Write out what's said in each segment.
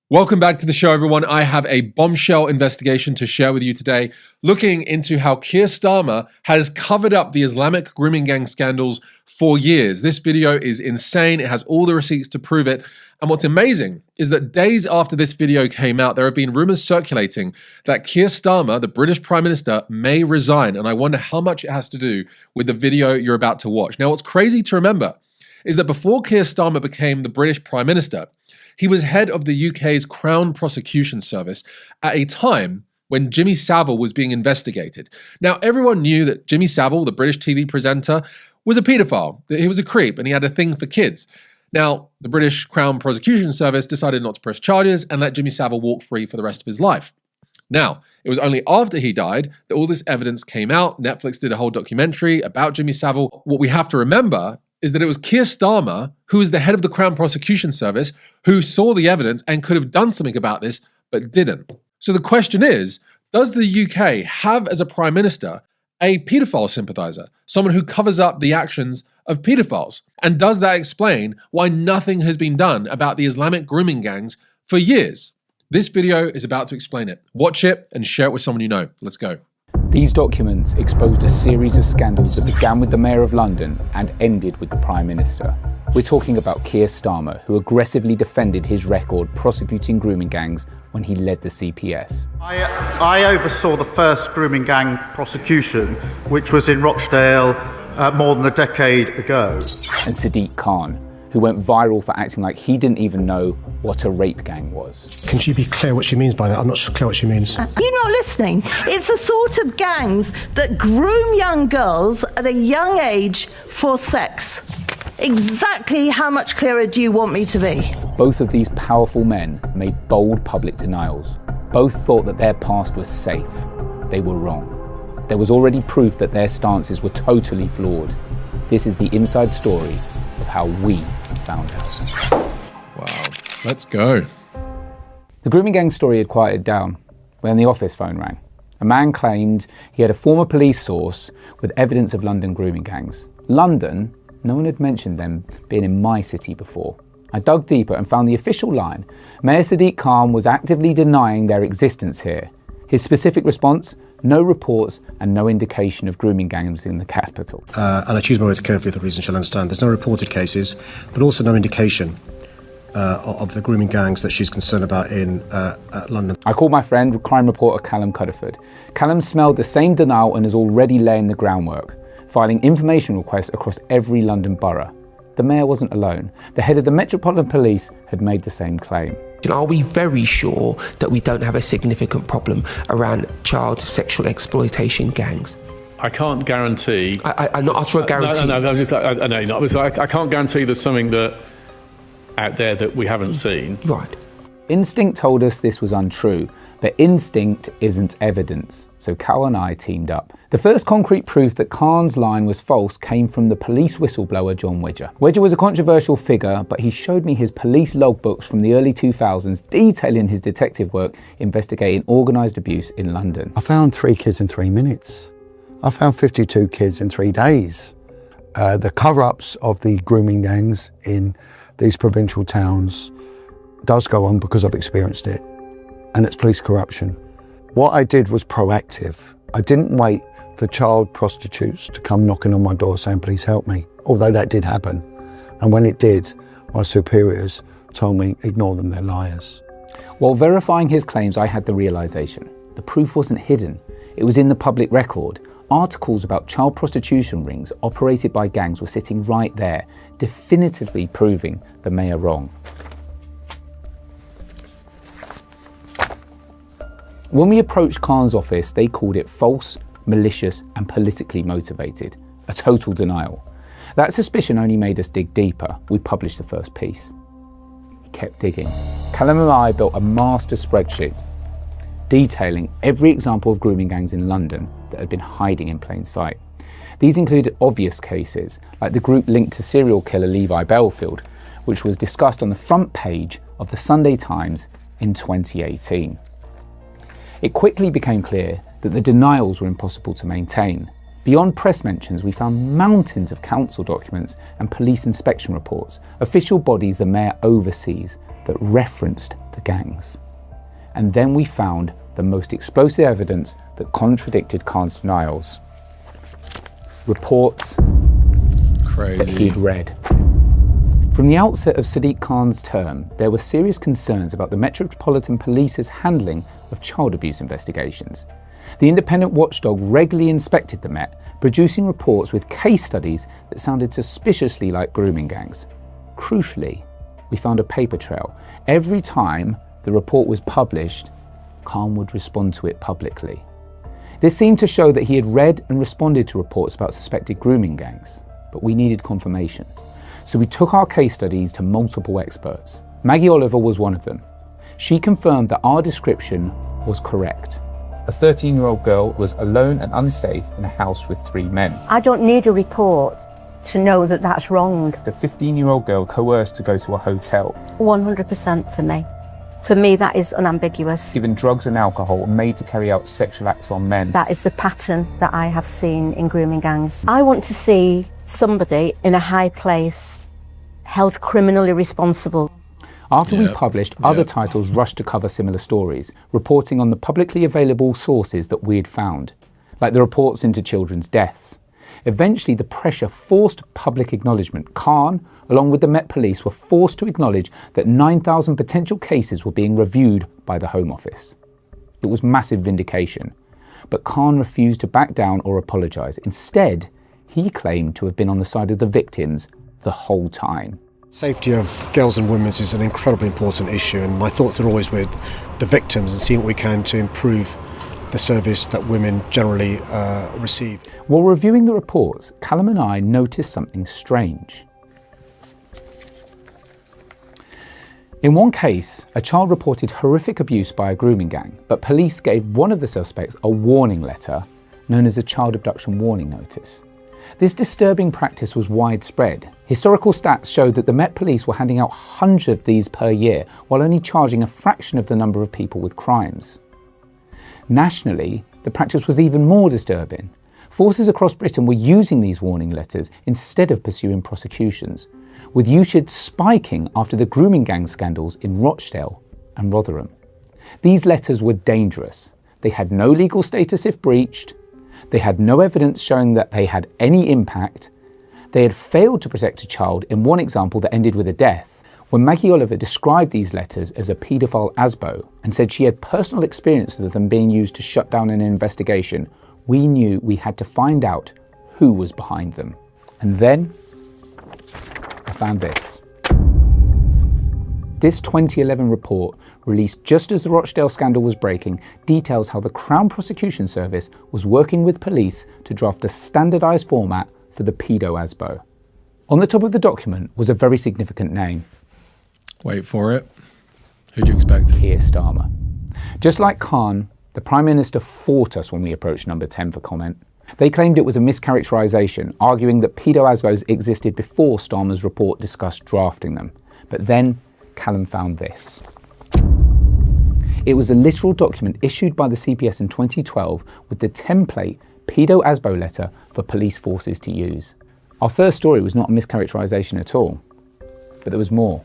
Welcome back to the show, everyone. I have a bombshell investigation to share with you today, looking into how Keir Starmer has covered up the Islamic grooming gang scandals for years. This video is insane. It has all the receipts to prove it. And what's amazing is that days after this video came out, there have been rumors circulating that Keir Starmer, the British Prime Minister, may resign. And I wonder how much it has to do with the video you're about to watch. Now, what's crazy to remember is that before Keir Starmer became the British Prime Minister, he was head of the UK's Crown Prosecution Service at a time when Jimmy Savile was being investigated. Now, everyone knew that Jimmy Savile, the British TV presenter, was a paedophile, that he was a creep, and he had a thing for kids. Now, the British Crown Prosecution Service decided not to press charges and let Jimmy Savile walk free for the rest of his life. Now, it was only after he died that all this evidence came out. Netflix did a whole documentary about Jimmy Savile. What we have to remember is that it was Keir Starmer, who was the head of the Crown Prosecution Service, who saw the evidence and could have done something about this, but didn't. So the question is, does the UK have as a Prime Minister a paedophile sympathiser, someone who covers up the actions of paedophiles? And does that explain why nothing has been done about the Islamic grooming gangs for years? This video is about to explain it. Watch it and share it with someone you know. Let's go. These documents exposed a series of scandals that began with the Mayor of London and ended with the Prime Minister. We're talking about Keir Starmer, who aggressively defended his record prosecuting grooming gangs when he led the CPS. I oversaw the first grooming gang prosecution, which was in Rochdale more than a decade ago. And Sadiq Khan, who went viral for acting like he didn't even know what a rape gang was. Can she be clear what she means by that? I'm not clear what she means. You're not listening. It's the sort of gangs that groom young girls at a young age for sex. Exactly how much clearer do you want me to be? Both of these powerful men made bold public denials. Both thought that their past was safe. They were wrong. There was already proof that their stances were totally flawed. This is the inside story of how we found out. Wow, let's go. The grooming gang story had quieted down when the office phone rang. A man claimed he had a former police source with evidence of London grooming gangs. London? No one had mentioned them being in my city before. I dug deeper and found the official line. Mayor Sadiq Khan was actively denying their existence here. His specific response? No reports and no indication of grooming gangs in the capital. And I choose my words carefully for the reason she'll understand. There's no reported cases, but also no indication of the grooming gangs that she's concerned about in London. I called my friend, crime reporter Callum Cuddiford. Callum smelled the same denial and is already laying the groundwork, filing information requests across every London borough. The mayor wasn't alone. The head of the Metropolitan Police had made the same claim. Are we very sure that we don't have a significant problem around child sexual exploitation gangs? I can't guarantee. I'm not asking for a guarantee. No, I was just, I know you're not. I can't guarantee there's something that out there that we haven't seen. Right. Instinct told us this was untrue, but instinct isn't evidence. So Cal and I teamed up. The first concrete proof that Khan's line was false came from the police whistleblower John Wedger. Wedger was a controversial figure, but he showed me his police logbooks from the early 2000s detailing his detective work investigating organised abuse in London. I found 3 kids in 3 minutes. I found 52 kids in 3 days. The cover-ups of the grooming gangs in these provincial towns does go on because I've experienced it, and it's police corruption. What I did was proactive. I didn't wait for child prostitutes to come knocking on my door saying, please help me, although that did happen. And when it did, my superiors told me, ignore them, they're liars. While verifying his claims, I had the realisation. The proof wasn't hidden. It was in the public record. Articles about child prostitution rings operated by gangs were sitting right there, definitively proving the mayor wrong. When we approached Khan's office, they called it false, malicious and politically motivated, a total denial. That suspicion only made us dig deeper. We published the first piece. We kept digging. Callum and I built a master spreadsheet detailing every example of grooming gangs in London that had been hiding in plain sight. These included obvious cases, like the group linked to serial killer Levi Belfield, which was discussed on the front page of the Sunday Times in 2018. It quickly became clear that the denials were impossible to maintain. Beyond press mentions, we found mountains of council documents and police inspection reports, official bodies the mayor oversees, that referenced the gangs. And then we found the most explosive evidence that contradicted Khan's denials. Reports that he'd read. From the outset of Sadiq Khan's term, there were serious concerns about the Metropolitan Police's handling of child abuse investigations. The independent watchdog regularly inspected the Met, producing reports with case studies that sounded suspiciously like grooming gangs. Crucially, we found a paper trail. Every time the report was published, Khan would respond to it publicly. This seemed to show that he had read and responded to reports about suspected grooming gangs, but we needed confirmation. So we took our case studies to multiple experts. Maggie Oliver was one of them. She confirmed that our description was correct. A 13-year-old girl was alone and unsafe in a house with 3 men. I don't need a report to know that that's wrong. The 15-year-old girl coerced to go to a hotel. 100% for me. For me, that is unambiguous. Given drugs and alcohol, made to carry out sexual acts on men. That is the pattern that I have seen in grooming gangs. I want to see somebody in a high place held criminally responsible. After we published, other titles rushed to cover similar stories, reporting on the publicly available sources that we had found, like the reports into children's deaths. Eventually, the pressure forced public acknowledgement. Khan, along with the Met Police, were forced to acknowledge that 9,000 potential cases were being reviewed by the Home Office. It was massive vindication. But Khan refused to back down or apologise. Instead, he claimed to have been on the side of the victims the whole time. Safety of girls and women is an incredibly important issue, and my thoughts are always with the victims and seeing what we can to improve the service that women generally receive. While reviewing the reports, Callum and I noticed something strange. In one case, a child reported horrific abuse by a grooming gang, but police gave one of the suspects a warning letter known as a child abduction warning notice. This disturbing practice was widespread. Historical stats showed that the Met Police were handing out hundreds of these per year, while only charging a fraction of the number of people with crimes. Nationally, the practice was even more disturbing. Forces across Britain were using these warning letters instead of pursuing prosecutions, with usage spiking after the grooming gang scandals in Rochdale and Rotherham. These letters were dangerous. They had no legal status if breached. They had no evidence showing that they had any impact. They had failed to protect a child in one example that ended with a death. When Maggie Oliver described these letters as a paedophile ASBO and said she had personal experience of them being used to shut down an investigation, we knew we had to find out who was behind them. And then I found this. This 2011 report, released just as the Rochdale scandal was breaking, details how the Crown Prosecution Service was working with police to draft a standardised format for the pedo ASBO. On the top of the document was a very significant name. Wait for it. Who do you expect? Keir Starmer. Just like Khan, the Prime Minister fought us when we approached number 10 for comment. They claimed it was a mischaracterisation, arguing that pedo ASBOs existed before Starmer's report discussed drafting them. But then Callum found this. It was a literal document issued by the CPS in 2012 with the template pedo ASBO letter for police forces to use. Our first story was not a mischaracterisation at all, but there was more.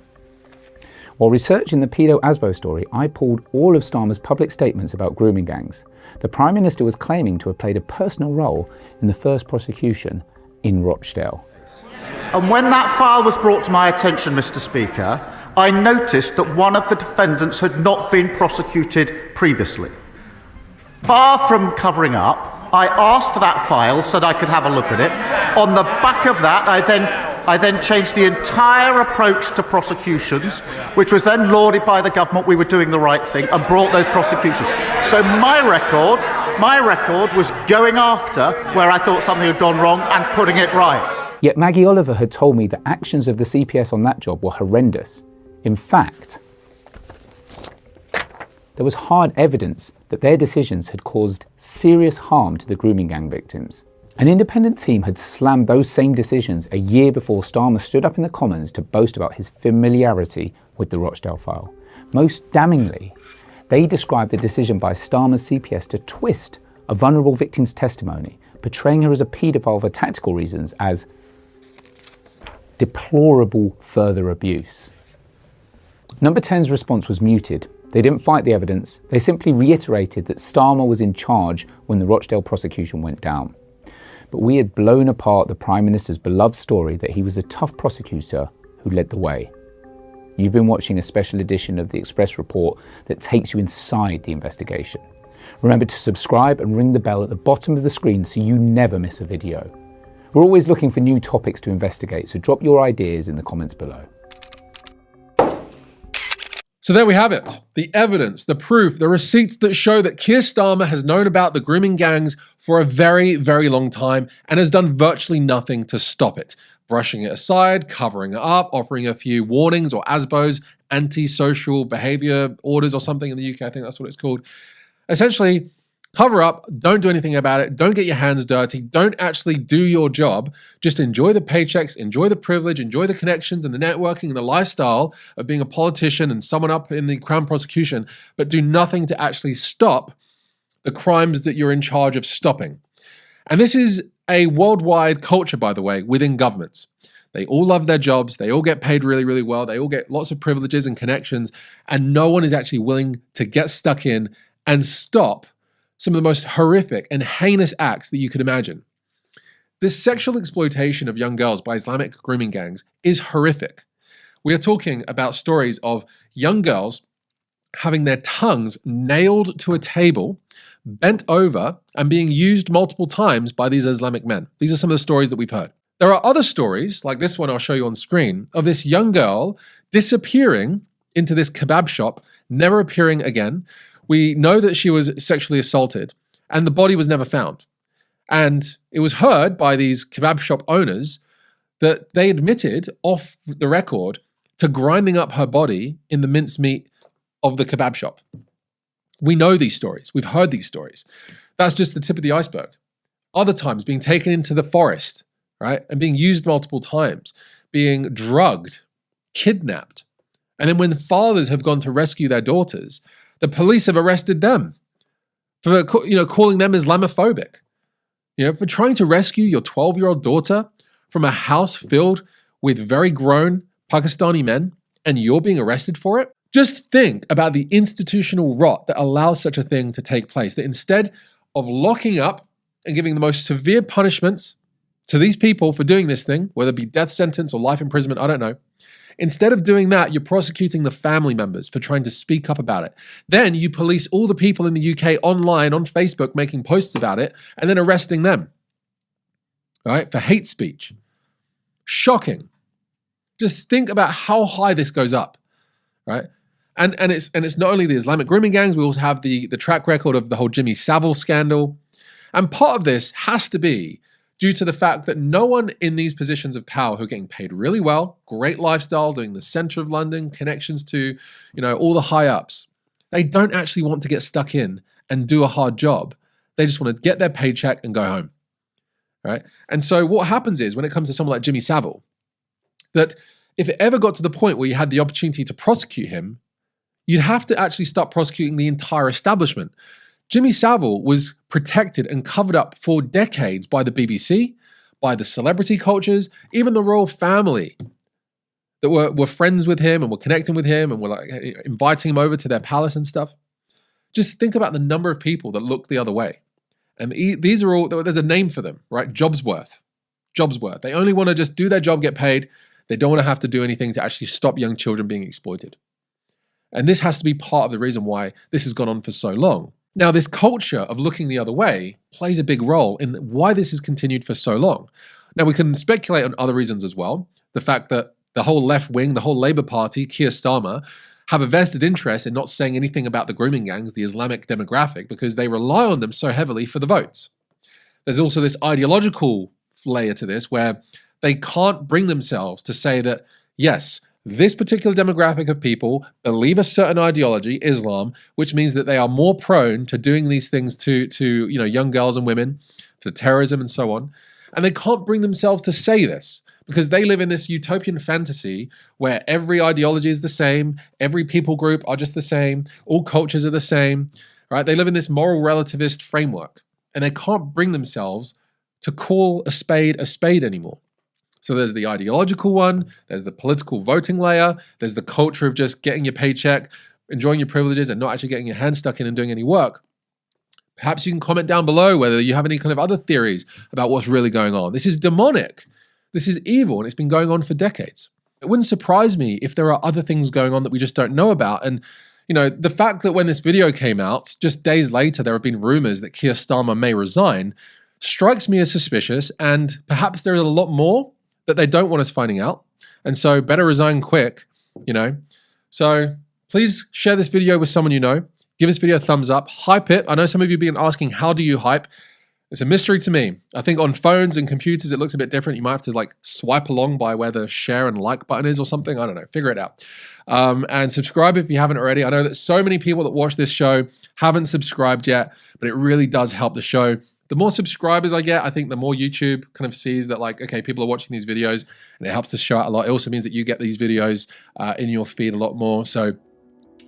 While researching the pedo ASBO story, I pulled all of Starmer's public statements about grooming gangs. The Prime Minister was claiming to have played a personal role in the first prosecution in Rochdale. And when that file was brought to my attention, Mr. Speaker, I noticed that one of the defendants had not been prosecuted previously. Far from covering up, I asked for that file so that I could have a look at it. On the back of that, I then changed the entire approach to prosecutions, which was then lauded by the government. We were doing the right thing and brought those prosecutions. So my record was going after where I thought something had gone wrong and putting it right. Yet Maggie Oliver had told me the actions of the CPS on that job were horrendous. In fact, there was hard evidence that their decisions had caused serious harm to the grooming gang victims. An independent team had slammed those same decisions a year before Starmer stood up in the Commons to boast about his familiarity with the Rochdale file. Most damningly, they described the decision by Starmer's CPS to twist a vulnerable victim's testimony, portraying her as a paedophile for tactical reasons as deplorable further abuse. Number 10's response was muted. They didn't fight the evidence. They simply reiterated that Starmer was in charge when the Rochdale prosecution went down. But we had blown apart the Prime Minister's beloved story that he was a tough prosecutor who led the way. You've been watching a special edition of the Express Report that takes you inside the investigation. Remember to subscribe and ring the bell at the bottom of the screen so you never miss a video. We're always looking for new topics to investigate, so drop your ideas in the comments below. So there we have it. The evidence, the proof, the receipts that show that Keir Starmer has known about the grooming gangs for a very, very long time and has done virtually nothing to stop it. Brushing it aside, covering it up, offering a few warnings or ASBOs, anti-social behavior orders or something in the UK, I think that's what it's called. Essentially, cover up, don't do anything about it, don't get your hands dirty, don't actually do your job, just enjoy the paychecks, enjoy the privilege, enjoy the connections and the networking and the lifestyle of being a politician and someone up in the Crown prosecution, but do nothing to actually stop the crimes that you're in charge of stopping. And this is a worldwide culture, by the way, within governments. They all love their jobs, they all get paid really, really well, they all get lots of privileges and connections, and no one is actually willing to get stuck in and stop some of the most horrific and heinous acts that you could imagine. This sexual exploitation of young girls by Islamic grooming gangs is horrific. We are talking about stories of young girls having their tongues nailed to a table, bent over, and being used multiple times by these Islamic men. These are some of the stories that we've heard. There are other stories, like this one I'll show you on screen, of this young girl disappearing into this kebab shop, never appearing again. We know that she was sexually assaulted and the body was never found. And it was heard by these kebab shop owners that they admitted off the record to grinding up her body in the mincemeat of the kebab shop. We know these stories. We've heard these stories. That's just the tip of the iceberg. Other times being taken into the forest, right? And being used multiple times, being drugged, kidnapped. And then when fathers have gone to rescue their daughters, the police have arrested them for, calling them Islamophobic. For trying to rescue your 12-year-old daughter from a house filled with very grown Pakistani men, and you're being arrested for it. Just think about the institutional rot that allows such a thing to take place. That instead of locking up and giving the most severe punishments to these people for doing this thing, whether it be death sentence or life imprisonment, I don't know. Instead of doing that, you're prosecuting the family members for trying to speak up about it. Then you police all the people in the UK online, on Facebook, making posts about it, and then arresting them, right, for hate speech. Shocking. Just think about how high this goes up, right? And it's not only the Islamic grooming gangs, we also have the track record of the whole Jimmy Savile scandal. And part of this has to be due to the fact that no one in these positions of power who are getting paid really well, great lifestyles, living in the center of London, connections to, all the high ups, they don't actually want to get stuck in and do a hard job. They just want to get their paycheck and go home, right? And so what happens is when it comes to someone like Jimmy Savile, that if it ever got to the point where you had the opportunity to prosecute him, you'd have to actually start prosecuting the entire establishment. Jimmy Savile was protected and covered up for decades by the BBC, by the celebrity cultures, even the royal family that were friends with him and were connecting with him and were inviting him over to their palace and stuff. Just think about the number of people that look the other way. And these are all, there's a name for them, right? Jobs worth. They only want to just do their job, get paid. They don't want to have to do anything to actually stop young children being exploited. And this has to be part of the reason why this has gone on for so long. Now, this culture of looking the other way plays a big role in why this has continued for so long. Now, we can speculate on other reasons as well. The fact that the whole left wing, the whole Labour Party, Keir Starmer, have a vested interest in not saying anything about the grooming gangs, the Islamic demographic, because they rely on them so heavily for the votes. There's also this ideological layer to this where they can't bring themselves to say that, yes, this particular demographic of people believe a certain ideology, Islam, which means that they are more prone to doing these things to young girls and women, to terrorism and so on. And they can't bring themselves to say this because they live in this utopian fantasy where every ideology is the same, every people group are just the same, all cultures are the same, right? They live in this moral relativist framework and they can't bring themselves to call a spade anymore. So there's the ideological one, there's the political voting layer, there's the culture of just getting your paycheck, enjoying your privileges and not actually getting your hand stuck in and doing any work. Perhaps you can comment down below whether you have any kind of other theories about what's really going on. This is demonic. This is evil, and it's been going on for decades. It wouldn't surprise me if there are other things going on that we just don't know about. And you know, the fact that when this video came out, just days later, there have been rumors that Keir Starmer may resign, strikes me as suspicious, and perhaps there is a lot more that they don't want us finding out. And so better resign quick, you know. So please share this video with someone you know. Give this video a thumbs up, hype it. I know some of you have been asking, how do you hype? It's a mystery to me. I think on phones and computers, it looks a bit different. You might have to like swipe along by where the share and like button is or something. I don't know, figure it out. And subscribe if you haven't already. I know that so many people that watch this show haven't subscribed yet, but it really does help the show. The more subscribers I get, I think the more YouTube kind of sees that like, okay, people are watching these videos and it helps the show out a lot. It also means that you get these videos in your feed a lot more. So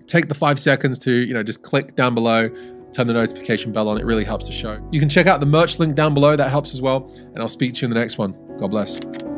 take the 5 seconds to, you know, just click down below, turn the notification bell on. It really helps the show. You can check out the merch link down below. That helps as well. And I'll speak to you in the next one. God bless.